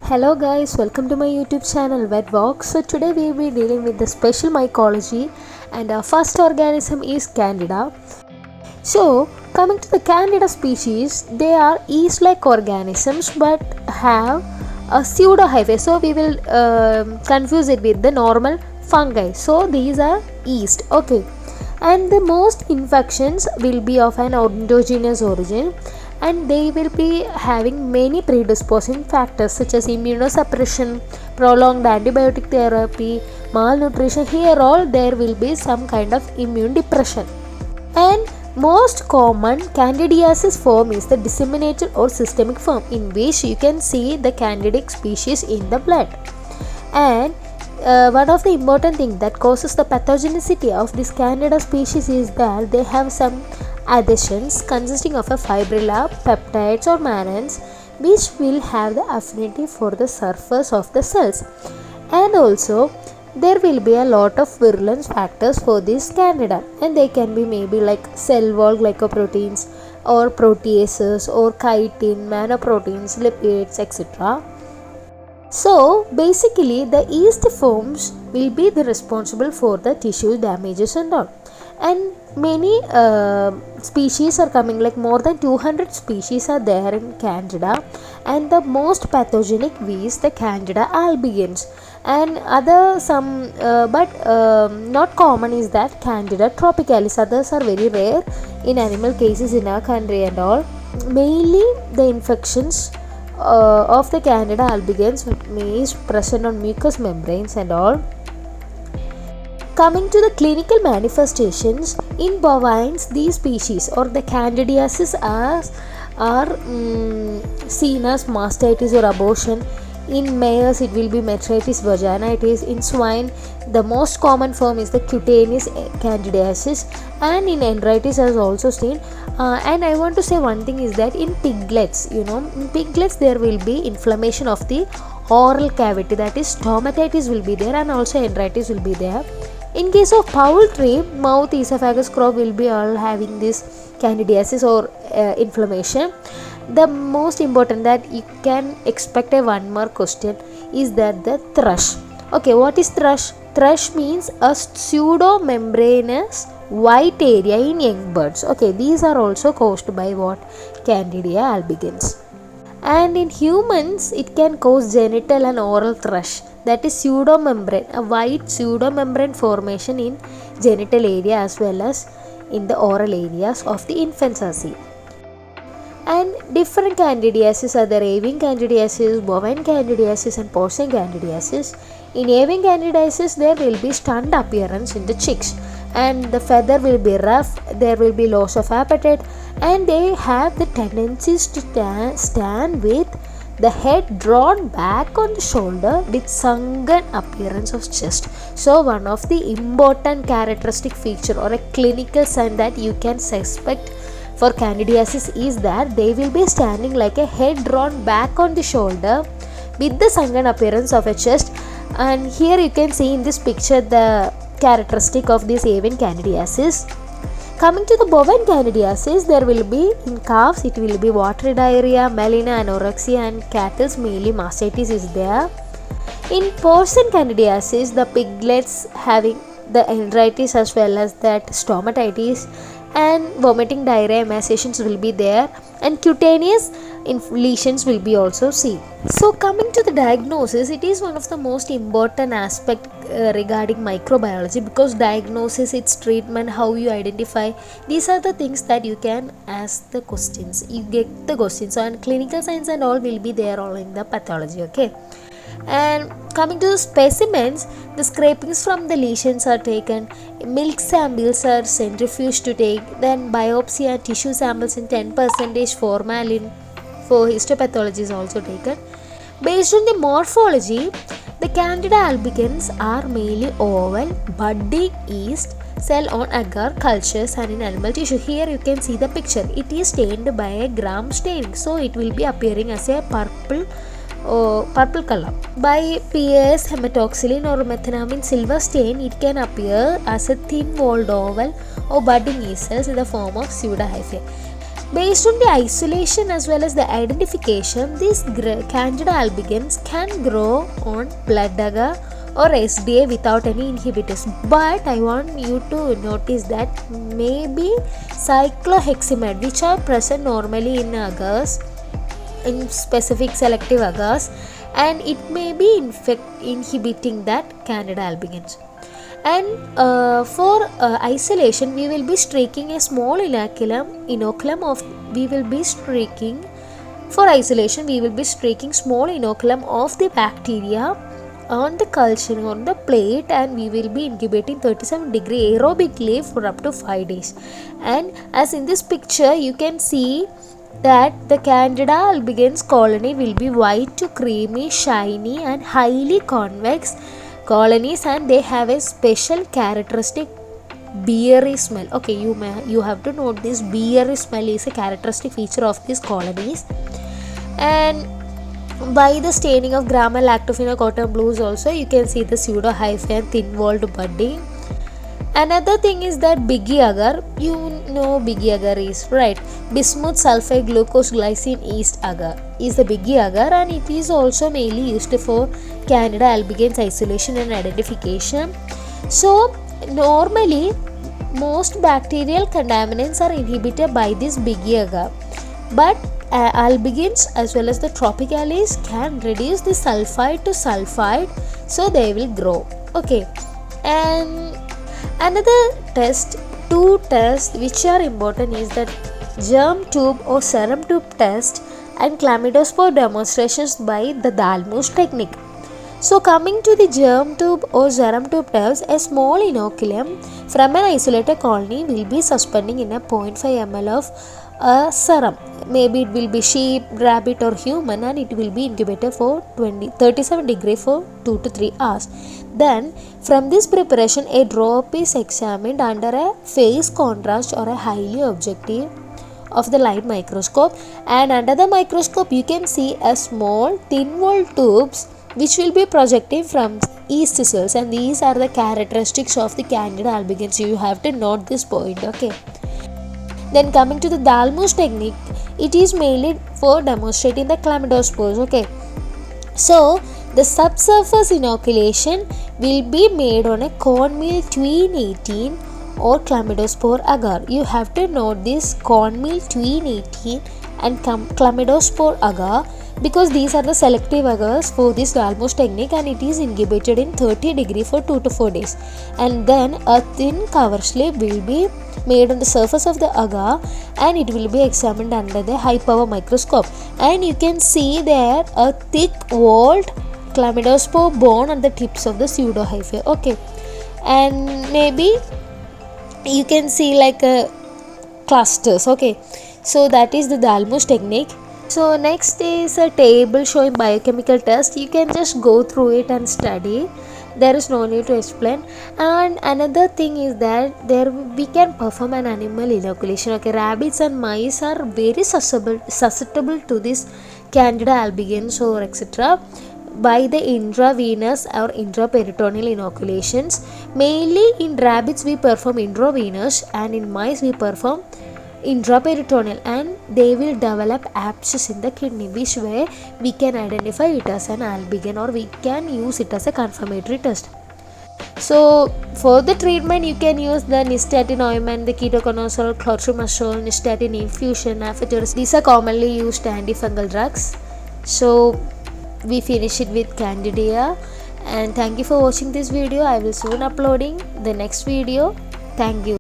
Hello guys, welcome to my YouTube channel VetVox. So today we will be dealing with the special mycology and our first organism is Candida. So coming to the Candida species, they are yeast-like organisms but have a pseudo hyphae. So we will confuse it with the normal fungi. So these are yeast. Okay, and the most infections will be of an endogenous origin, and they will be having many predisposing factors such as immunosuppression, prolonged antibiotic therapy, malnutrition. Here all there will be some kind of immune depression. And most common candidiasis form is the disseminated or systemic form, in which you can see the candidic species in the blood. And one of the important things that causes the pathogenicity of this Candida species is that they have some adhesions consisting of a fibrilla, peptides or mannans, which will have the affinity for the surface of the cells. And also there will be a lot of virulence factors for this Candida, and they can be maybe like cell wall glycoproteins or proteases or chitin, manoproteins, lipids, etc. So basically the yeast forms will be the responsible for the tissue damages and all. And many species are coming, like more than 200 species are there in Candida, and the most pathogenic is the Candida albicans, and other some but not common is that Candida tropicalis. Others are very rare in animal cases in our country and all. Mainly the infections of the Candida albicans is present on mucous membranes and all. Coming to the clinical manifestations, in bovines these species or the candidiasis are seen as mastitis or abortion. In mares it will be metritis vaginitis. In swine the most common form is the cutaneous candidiasis, and in enteritis as also seen. And I want to say one thing is that in piglets, in piglets there will be inflammation of the oral cavity, that is stomatitis will be there, and also enteritis will be there. In case of poultry, mouth, esophagus, crop will be all having this candidiasis or inflammation. The most important that you can expect a one more question is that the thrush. Okay, what is thrush? Thrush means a pseudo membranous white area in young birds. Okay, these are also caused by what? Candida albicans. And in humans it can cause genital and oral thrush, that is pseudomembrane, a white pseudomembrane formation in genital area as well as in the oral areas of the infants are seen. And different candidiasis are there: avian candidiasis, bovine candidiasis and porcine candidiasis. In avian candidiasis there will be stunned appearance in the chicks, and the feather will be rough, there will be loss of appetite, and they have the tendencies to stand with the head drawn back on the shoulder with sunken appearance of chest. So one of the important characteristic feature or a clinical sign that you can suspect for candidiasis is that they will be standing like a head drawn back on the shoulder with the sunken appearance of a chest. And here you can see in this picture the characteristic of this avian candidiasis. Coming to the bovine candidiasis, there will be in calves it will be watery diarrhea, melena, anorexia, and cattle mainly mastitis is there. In porcine candidiasis, the piglets having the enteritis as well as that stomatitis, and vomiting, diarrhea, emaciations will be there, and cutaneous lesions will be also seen. So coming to the diagnosis, it is one of the most important aspect regarding microbiology, because diagnosis, its treatment, how you identify, these are the things that you can ask the questions, you get the questions, and clinical science and all will be there all in the pathology. Okay, and coming to the specimens, the scrapings from the lesions are taken, milk samples are centrifuged to take, then biopsy and tissue samples in 10% formalin for histopathology is also taken. Based on the morphology, the Candida albicans are mainly oval, budding yeast cell on agar cultures and in animal tissue. Here you can see the picture, it is stained by a gram staining, so it will be appearing as a purple color. By PS hematoxylin or methenamine silver stain, it can appear as a thin walled oval or budding yeast cells in the form of pseudohyphae. Based on the isolation as well as the identification, these Candida albicans can grow on blood agar or SDA without any inhibitors. But I want you to notice that maybe cycloheximide, which are present normally in agars, in specific selective agars, and it may be inhibiting that Candida albicans. And for isolation, we will be streaking a small inoculum of small inoculum of the bacteria on the culture on the plate, and we will be incubating 37° aerobically for up to 5 days. And as in this picture, you can see that the Candida albicans colony will be white to creamy, shiny and highly convex colonies, and they have a special characteristic beery smell. Okay, you have to note this beery smell is a characteristic feature of these colonies. And by the staining of Grama lactofina cotton blues also you can see the pseudohyphae and thin-walled budding. Another thing is that biggie agar, you know biggie agar is, right? Bismuth sulfide glucose glycine yeast agar is the biggie agar, and it is also mainly used for Candida albicans isolation and identification. So normally most bacterial contaminants are inhibited by this biggie agar, but albicans as well as the tropicalis can reduce the sulfide to sulfide, so they will grow. Okay, and another two tests which are important is that germ tube or serum tube test and chlamydospore demonstrations by the Dalmus technique. So coming to the germ tube or serum tube test, a small inoculum from an isolated colony will be suspending in a 0.5 ml of serum. Maybe it will be sheep, rabbit or human, and it will be incubated for 37° for 2 to 3 hours. Then from this preparation, a drop is examined under a phase contrast or a highly objective of the light microscope, and under the microscope you can see a small thin-walled tubes which will be projecting from yeast cells, and these are the characteristics of the Candida albicans. You have to note this point. Okay. Then coming to the Dalmus technique, it is mainly for demonstrating the chlamydospores. Okay, so the subsurface inoculation will be made on a cornmeal tween 18 or chlamydospore agar. You have to note this cornmeal tween 18 and chlamydospore agar, because these are the selective agars for this Dalmus technique, and it is incubated in 30° for 2 to 4 days. And then a thin cover slip will be made on the surface of the agar, and it will be examined under the high power microscope, and you can see there a thick walled chlamydospore bone at the tips of the pseudohyphae. Okay, and maybe you can see like clusters. Okay, so that is the Dalmus technique. So next is a table showing biochemical test. You can just go through it and study. There is no need to explain. And another thing is that we can perform an animal inoculation. Okay, rabbits and mice are very susceptible to this Candida albicans or etc. by the intravenous or intraperitoneal inoculations. Mainly in rabbits we perform intravenous, and in mice we perform intraperitoneal, and they will develop abscess in the kidney, which way we can identify it as an albican, or we can use it as a confirmatory test. So for the treatment you can use the nystatin ointment, the ketoconazole, clotrimazole, nystatin infusion, amphotericin. These are commonly used antifungal drugs. So we finish it with Candida, and thank you for watching this video. I will soon uploading the next video. Thank you.